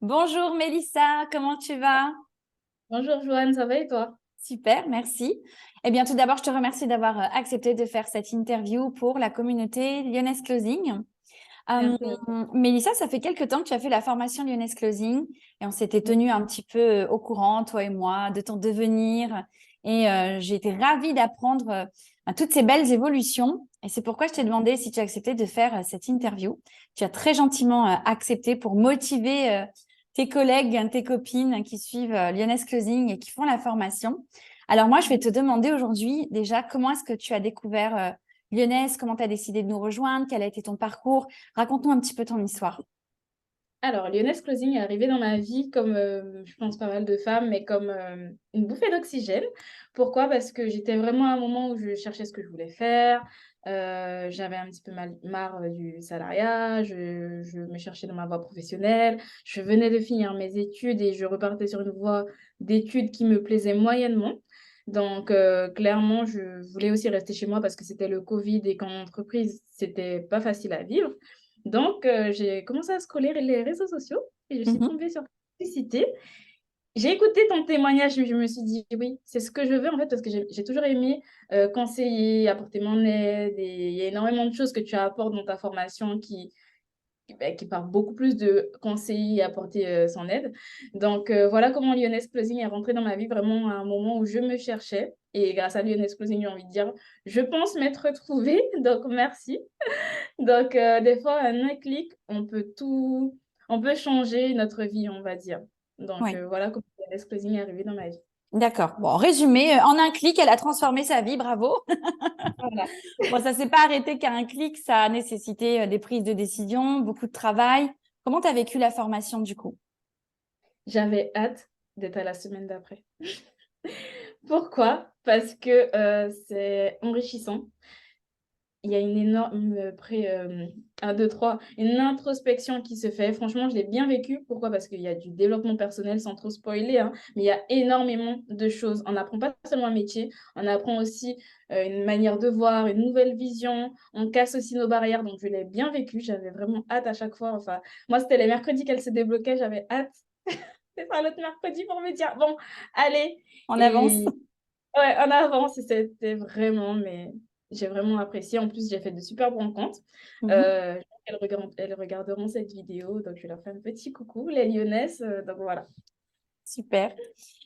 Bonjour Mélissa, comment tu vas? Bonjour Joanne, ça va et toi? Super, merci. Eh bien, tout d'abord, je te remercie d'avoir accepté de faire cette interview pour la communauté Lyonnaise Closing. Euh, Merci beaucoup. Mélissa, ça fait quelque temps que tu as fait la formation Lyonnaise Closing et on s'était tenu un petit peu au courant, toi et moi, de ton devenir. Et j'ai été ravie d'apprendre toutes ces belles évolutions. Et c'est pourquoi je t'ai demandé si tu acceptais de faire cette interview. Tu as très gentiment accepté pour motiver tes collègues, tes copines qui suivent Lyonnaise Closing et qui font la formation. Alors moi, je vais te demander aujourd'hui déjà comment est-ce que tu as découvert Lyonnaise, comment tu as décidé de nous rejoindre, quel a été ton parcours. Raconte-nous un petit peu ton histoire. Alors, Lyonnaise Closing est arrivé dans ma vie comme, je pense, pas mal de femmes, mais comme une bouffée d'oxygène. Pourquoi? Parce que j'étais vraiment à un moment où je cherchais ce que je voulais faire. J'avais un petit peu marre du salariat. Je me cherchais dans ma voie professionnelle. Je venais de finir mes études et je repartais sur une voie d'études qui me plaisait moyennement. Donc, clairement, je voulais aussi rester chez moi parce que c'était le Covid et qu'en entreprise, c'était pas facile à vivre. Donc, j'ai commencé à scroller les réseaux sociaux et je suis Mhm. tombée sur ta publicité. J'ai écouté ton témoignage et je me suis dit, oui, c'est ce que je veux en fait, parce que j'ai toujours aimé conseiller, apporter mon aide. Et il y a énormément de choses que tu apportes dans ta formation qui parle beaucoup plus de conseiller et apporter son aide. Donc, voilà comment Lyonnaise Closing est rentrée dans ma vie vraiment à un moment où je me cherchais. Et grâce à Lyonnaise Closing, j'ai envie de dire, je pense m'être retrouvée. Donc, merci. Donc, des fois, un clic, on peut changer notre vie, on va dire. Donc, Oui, voilà comment l'esclosing est arrivé dans ma vie. d'accord. Bon, en résumé, en un clic, elle a transformé sa vie, bravo. Voilà. Bon, ça s'est pas arrêté qu'à un clic, ça a nécessité des prises de décision, beaucoup de travail. Comment tu as vécu la formation du coup? J'avais hâte d'être à la semaine d'après. Pourquoi? Parce que c'est enrichissant. Il y a une énorme 1, 2, 3, une introspection qui se fait. Franchement, je l'ai bien vécu. Pourquoi? Parce qu'il y a du développement personnel sans trop spoiler, hein, mais il y a énormément de choses. On n'apprend pas seulement un métier, on apprend aussi une manière de voir, une nouvelle vision. On casse aussi nos barrières. Donc, je l'ai bien vécu. J'avais vraiment hâte à chaque fois. Enfin, moi, c'était les mercredis qu'elle se débloquait. J'avais hâte. C'est pas l'autre mercredi pour me dire, bon, allez. En avance. Et ouais, en avance, et c'était vraiment, mais j'ai vraiment apprécié. En plus, j'ai fait de super bons rencontres. Mhm. Elles regarderont cette vidéo, donc je leur fais un petit coucou, les Lyonnaises. Donc voilà. Super.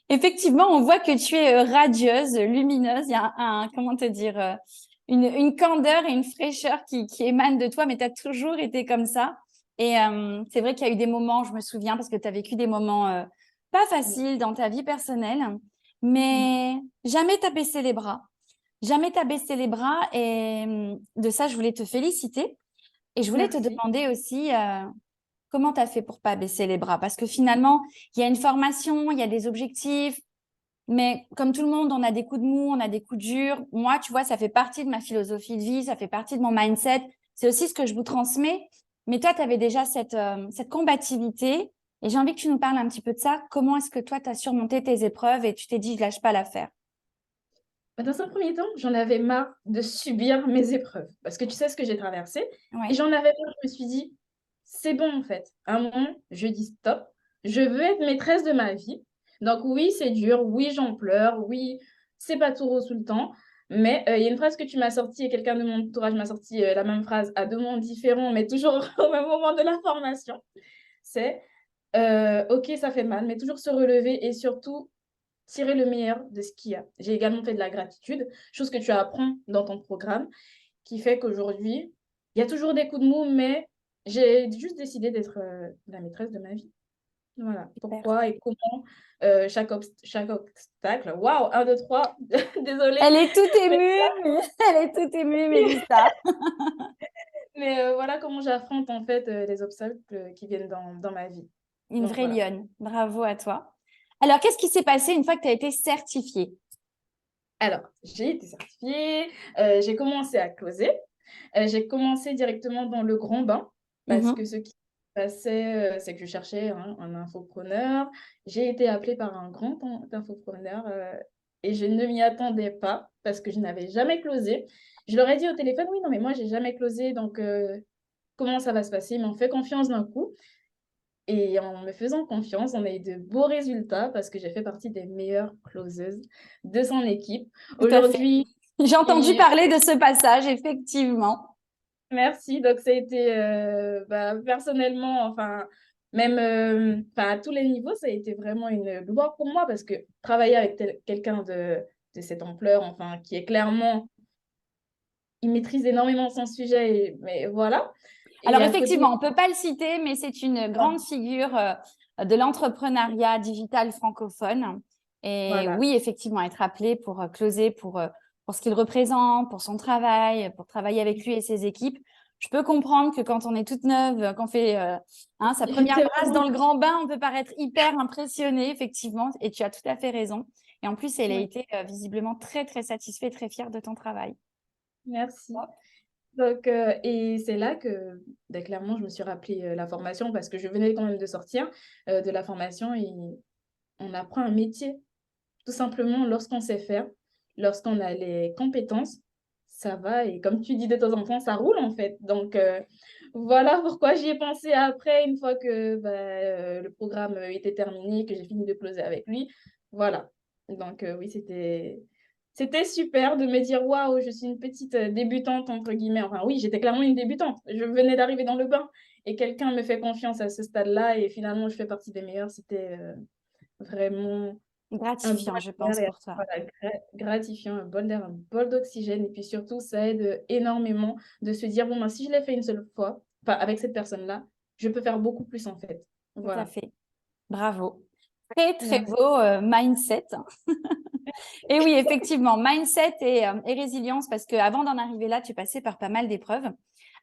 Effectivement, on voit que tu es radieuse, lumineuse. Il y a comment te dire, une candeur et une fraîcheur qui émanent de toi, mais tu as toujours été comme ça. Et c'est vrai qu'il y a eu des moments, je me souviens, parce que tu as vécu des moments pas faciles dans ta vie personnelle, mais jamais tu as baissé les bras. Jamais tu as baissé les bras. Et de ça, je voulais te féliciter. Et je voulais te Merci. demander aussi, comment tu as fait pour pas baisser les bras? Parce que finalement, il y a une formation, il y a des objectifs, mais comme tout le monde, on a des coups de mou, on a des coups de dur. Moi, tu vois, ça fait partie de ma philosophie de vie, ça fait partie de mon mindset. C'est aussi ce que je vous transmets. Mais toi, tu avais déjà cette combativité. Et j'ai envie que tu nous parles un petit peu de ça. Comment est-ce que toi, tu as surmonté tes épreuves et tu t'es dit, je lâche pas l'affaire? Bah, dans un premier temps, j'en avais marre de subir mes épreuves parce que tu sais ce que j'ai traversé. Et Oui, j'en avais marre, je me suis dit, c'est bon en fait. À un moment, je dis stop, je veux être maîtresse de ma vie. Donc oui, c'est dur, oui, j'en pleure, oui, c'est pas tout rose tout le temps. Mais il y a une phrase que tu m'as sortie et quelqu'un de mon entourage m'a sorti la même phrase à 2 moments différents, mais toujours au même moment de la formation. C'est, ok, ça fait mal, mais toujours se relever et surtout tirer le meilleur de ce qu'il y a. J'ai également fait de la gratitude, chose que tu apprends dans ton programme, qui fait qu'aujourd'hui, il y a toujours des coups de mou, mais j'ai juste décidé d'être la maîtresse de ma vie. Voilà. super. Pourquoi et comment chaque obstacle. Waouh, un, deux, trois. Désolée. Elle est toute émue, elle est toute émue, Mélissa. Mais voilà comment j'affronte en fait les obstacles qui viennent dans ma vie. Une Donc vraie voilà. lionne. Bravo à toi. Alors, qu'est-ce qui s'est passé une fois que tu as été certifiée? Alors, j'ai été certifiée, j'ai commencé à closer. J'ai commencé directement dans le grand bain parce que Mhm. ce qui se passait, c'est que je cherchais un infopreneur. J'ai été appelée par un grand infopreneur et je ne m'y attendais pas parce que je n'avais jamais closé. Je leur ai dit au téléphone, oui, non, mais moi, j'ai jamais closé, donc comment ça va se passer? Ils m'ont fait confiance d'un coup. Et en me faisant confiance, on a eu de beaux résultats parce que j'ai fait partie des meilleures closeuses de son équipe. Tout à fait. Aujourd'hui, J'ai entendu il- parler de ce passage, effectivement. merci. Donc, ça a été personnellement, enfin, même enfin, à tous les niveaux, ça a été vraiment une gloire pour moi parce que travailler avec quelqu'un de cette ampleur, enfin, qui est clairement, il maîtrise énormément son sujet, mais voilà. Et Alors, à côté, effectivement, on ne peut pas le citer, mais c'est une grande figure de l'entrepreneuriat digital francophone. Et voilà. oui, effectivement, être appelé pour closer pour ce qu'il représente, pour son travail, pour travailler avec lui et ses équipes. Je peux comprendre que quand on est toute neuve, qu'on fait sa première J'étais brasse vraiment... dans le grand bain, on peut paraître hyper impressionné, effectivement. Et tu as tout à fait raison. Et en plus, elle a Ouais, été visiblement très, très satisfaite, très fière de ton travail. merci. Donc, et c'est là que clairement, je me suis rappelé la formation parce que je venais quand même de sortir de la formation et on apprend un métier. Tout simplement, lorsqu'on sait faire, lorsqu'on a les compétences, ça va. Et comme tu dis de temps en temps, ça roule en fait. Donc, voilà pourquoi j'y ai pensé après, une fois que le programme était terminé, que j'ai fini de closer avec lui. Voilà. Donc, oui, c'était super de me dire, waouh, je suis une petite débutante, entre guillemets. Enfin, oui, j'étais clairement une débutante. Je venais d'arriver dans le bain et quelqu'un me fait confiance à ce stade-là et finalement, je fais partie des meilleurs. C'était vraiment un bol Gratifiant, je d'air pense, et pour toi. voilà, gratifiant, un bol d'air, un bol d'oxygène. Et puis surtout, ça aide énormément de se dire, bon, ben, si je l'ai fait une seule fois, enfin, avec cette personne-là, je peux faire beaucoup plus en fait. Tout à Voilà. fait. Bravo. Très, très Merci. beau mindset. Et oui, effectivement, mindset et résilience, parce qu'avant d'en arriver là, tu passais par pas mal d'épreuves.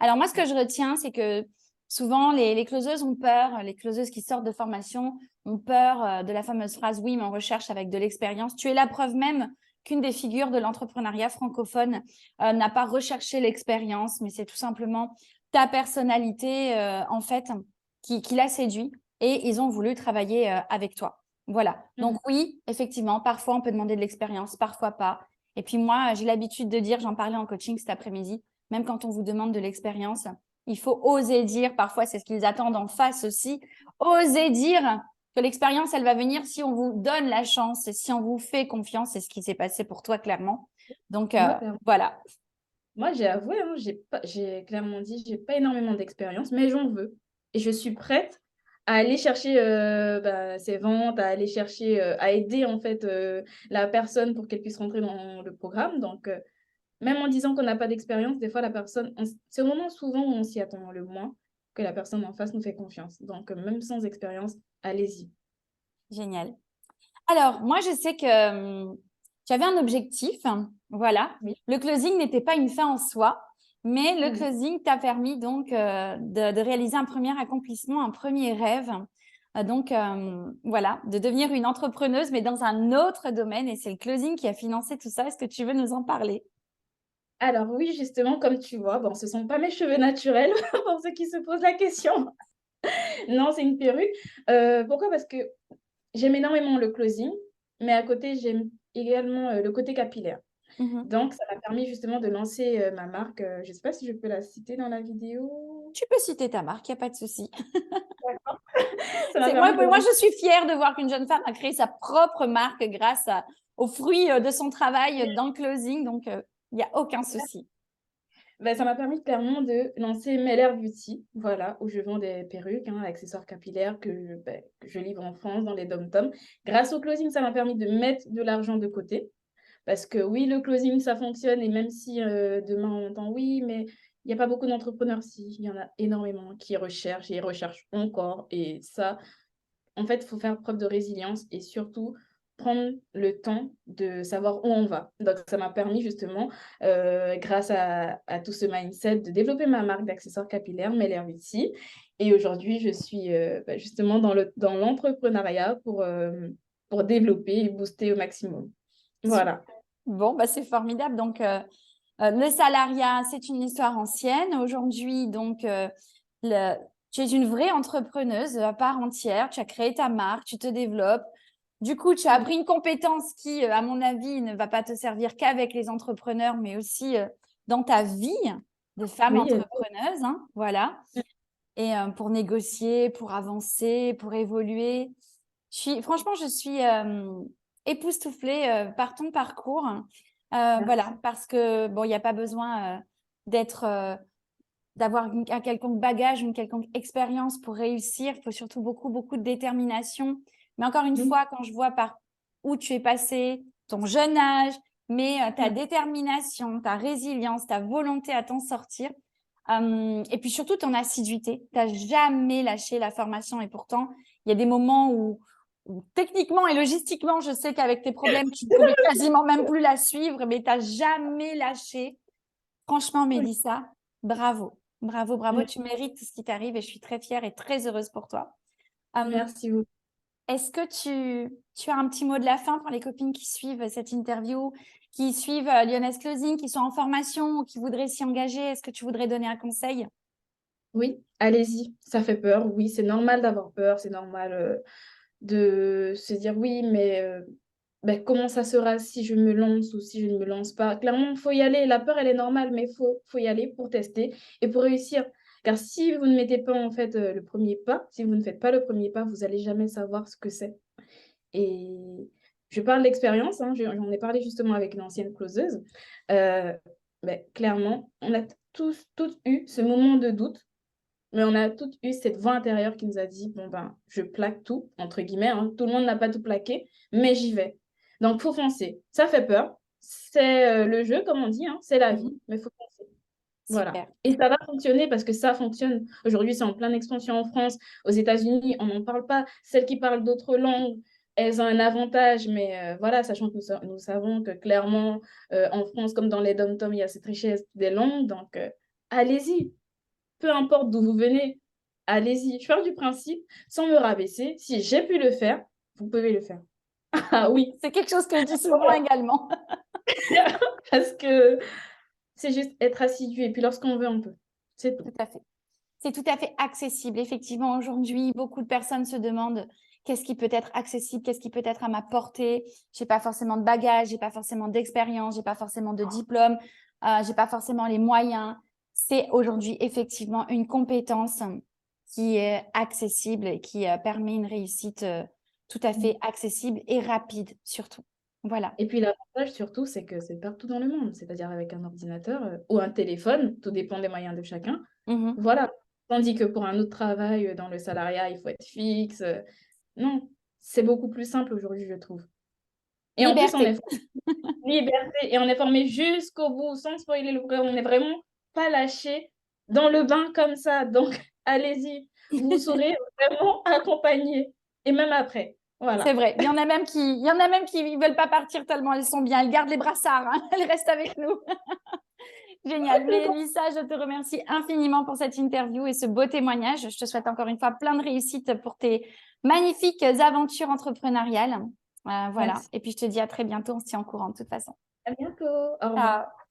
Alors moi, ce que je retiens, c'est que souvent, les closeuses ont peur, les closeuses qui sortent de formation ont peur de la fameuse phrase « oui, mais on recherche avec de l'expérience ». Tu es la preuve même qu'une des figures de l'entrepreneuriat francophone n'a pas recherché l'expérience, mais c'est tout simplement ta personnalité, en fait, qui l'a séduit et ils ont voulu travailler avec toi. Voilà. Donc Mhm. oui, effectivement, parfois on peut demander de l'expérience, parfois pas. Et puis moi, j'ai l'habitude de dire, j'en parlais en coaching cet après-midi, même quand on vous demande de l'expérience, il faut oser dire, parfois c'est ce qu'ils attendent en face aussi, oser dire que l'expérience, elle va venir si on vous donne la chance et si on vous fait confiance. C'est ce qui s'est passé pour toi, clairement. Donc Moi, clairement. voilà, Moi, j'ai avoué, hein, j'ai clairement dit, j'ai pas énormément d'expérience, mais j'en veux. Et je suis prête à aller chercher ces ventes, à aller chercher, à aider en fait la personne pour qu'elle puisse rentrer dans le programme. Donc, même en disant qu'on n'a pas d'expérience, des fois, la personne, c'est au moment souvent où on s'y attend le moins que la personne en face nous fait confiance. Donc, même sans expérience, allez-y. génial. Alors, moi, je sais que tu avais un objectif, voilà. Oui. Le closing n'était pas une fin en soi, mais le Mhm. closing t'a permis donc de réaliser un premier accomplissement, un premier rêve. Voilà, de devenir une entrepreneuse, mais dans un autre domaine. Et c'est le closing qui a financé tout ça. Est-ce que tu veux nous en parler? Alors oui, justement, comme tu vois, bon, ce ne sont pas mes cheveux naturels pour ceux qui se posent la question. Non, c'est une perruque. Pourquoi? Parce que j'aime énormément le closing, mais à côté, j'aime également le côté capillaire. Mhm. Donc, ça m'a permis justement de lancer ma marque. Je ne sais pas si je peux la citer dans la vidéo. Tu peux citer ta marque, il n'y a pas de souci. Ça m'a C'est, moi, permis de moi, lancer. je suis fière de voir qu'une jeune femme a créé sa propre marque grâce aux fruits de son travail dans le closing. Donc, il n'y a aucun souci. Ben, ça m'a permis clairement de lancer Meller Beauty, voilà, où je vends des perruques, hein, accessoires capillaires que je livre en France dans les dom-toms. Grâce au closing, ça m'a permis de mettre de l'argent de côté. Parce que oui, le closing, ça fonctionne. Et même si demain on entend oui, mais il n'y a pas beaucoup d'entrepreneurs, si, il y en a énormément qui recherchent et recherchent encore. Et ça, en fait, il faut faire preuve de résilience et surtout prendre le temps de savoir où on va. Donc, ça m'a permis justement, grâce à tout ce mindset, de développer ma marque d'accessoires capillaires, Meller Beauty. Et aujourd'hui, je suis justement dans l'entrepreneuriat pour développer et booster au maximum. Voilà. Bon, bah, c'est formidable. Donc, le salariat, c'est une histoire ancienne. Aujourd'hui, donc, tu es une vraie entrepreneuse à part entière. Tu as créé ta marque, tu te développes. Du coup, tu as appris une compétence qui, à mon avis, ne va pas te servir qu'avec les entrepreneurs, mais aussi dans ta vie de femme Oui, entrepreneuse, hein, voilà. et pour négocier, pour avancer, pour évoluer. Franchement, je suis époustouflée par ton parcours. Merci. Voilà, parce que bon, il n'y a pas besoin d'avoir un quelconque bagage, une quelconque expérience pour réussir. Il faut surtout beaucoup, beaucoup de détermination. Mais encore une Oui. fois, quand je vois par où tu es passé, ton jeune âge, mais ta Mm. détermination, ta résilience, ta volonté à t'en sortir, et puis surtout ton assiduité. Tu n'as jamais lâché la formation et pourtant, il y a des moments où techniquement et logistiquement, je sais qu'avec tes problèmes, tu ne pouvais quasiment même plus la suivre, mais tu n'as jamais lâché. Franchement, Oui. Mélissa, bravo. Bravo, bravo. Mm. Tu mérites tout ce qui t'arrive et je suis très fière et très heureuse pour toi. Euh, Merci beaucoup. Est-ce que tu as un petit mot de la fin pour les copines qui suivent cette interview, qui suivent Lyonnaise Closing, qui sont en formation ou qui voudraient s'y engager? Est-ce que tu voudrais donner un conseil? Oui, allez-y, ça fait peur. Oui, c'est normal d'avoir peur, c'est normal de se dire oui, mais ben, comment ça sera si je me lance ou si je ne me lance pas? Clairement, il faut y aller. La peur, elle est normale, mais faut y aller pour tester et pour réussir. Car si vous ne mettez pas en fait le premier pas, si vous ne faites pas le premier pas, vous n'allez jamais savoir ce que c'est. Et je parle d'expérience, hein, j'en ai parlé justement avec une ancienne closeuse. Euh, ben, clairement, on a tous, toutes eu ce moment de doute, mais on a toutes eu cette voix intérieure qui nous a dit, bon ben, je plaque tout, entre guillemets, hein. Tout le monde n'a pas tout plaqué, mais j'y vais. Donc, faut foncer. Ça fait peur. C'est le jeu, comme on dit, hein, c'est la vie, Mhm. mais faut foncer. Voilà. Super. Et ça va fonctionner parce que ça fonctionne. Aujourd'hui, c'est en pleine expansion en France. Aux États-Unis, on n'en parle pas. Celles qui parlent d'autres langues, elles ont un avantage. Mais voilà, sachant que nous savons que clairement, en France, comme dans les dom-toms, il y a cette richesse des langues. Donc, allez-y. Peu importe d'où vous venez, allez-y. Je pars du principe, sans me rabaisser, si j'ai pu le faire, vous pouvez le faire. Ah oui, C'est quelque chose que je dis souvent également. parce que c'est juste être assidu. Et puis, lorsqu'on veut, on peut. C'est tout. Tout à fait. C'est tout à fait accessible. Effectivement, aujourd'hui, beaucoup de personnes se demandent qu'est-ce qui peut être accessible, qu'est-ce qui peut être à ma portée. J'ai pas forcément de bagages, j'ai pas forcément d'expérience, j'ai pas forcément de diplôme, j'ai pas forcément les moyens. C'est aujourd'hui effectivement une compétence qui est accessible et qui permet une réussite tout à fait accessible et rapide surtout. Voilà. Et puis l'avantage surtout, c'est que c'est partout dans le monde, c'est-à-dire avec un ordinateur ou un téléphone, tout dépend des moyens de chacun. Mhm. Voilà. Tandis que pour un autre travail dans le salariat, il faut être fixe. Non, c'est beaucoup plus simple aujourd'hui, je trouve. Et en plus, on est Liberté. liberté et on est formé jusqu'au bout, sans spoiler le programme. On n'est vraiment pas lâché dans le bain comme ça. Donc, allez-y, vous serez vraiment accompagné. Et même après. C'est Voilà. vrai. Il y en a même qui veulent pas partir tellement elles sont bien. Elles gardent les brassards, hein. Elles restent avec nous. Génial. Mélissa, je te remercie infiniment pour cette interview et ce beau témoignage. Je te souhaite encore une fois plein de réussite pour tes magnifiques aventures entrepreneuriales. Voilà. Merci. Et puis, je te dis à très bientôt. On se tient au courant de toute façon. À bientôt. Au revoir. Ciao.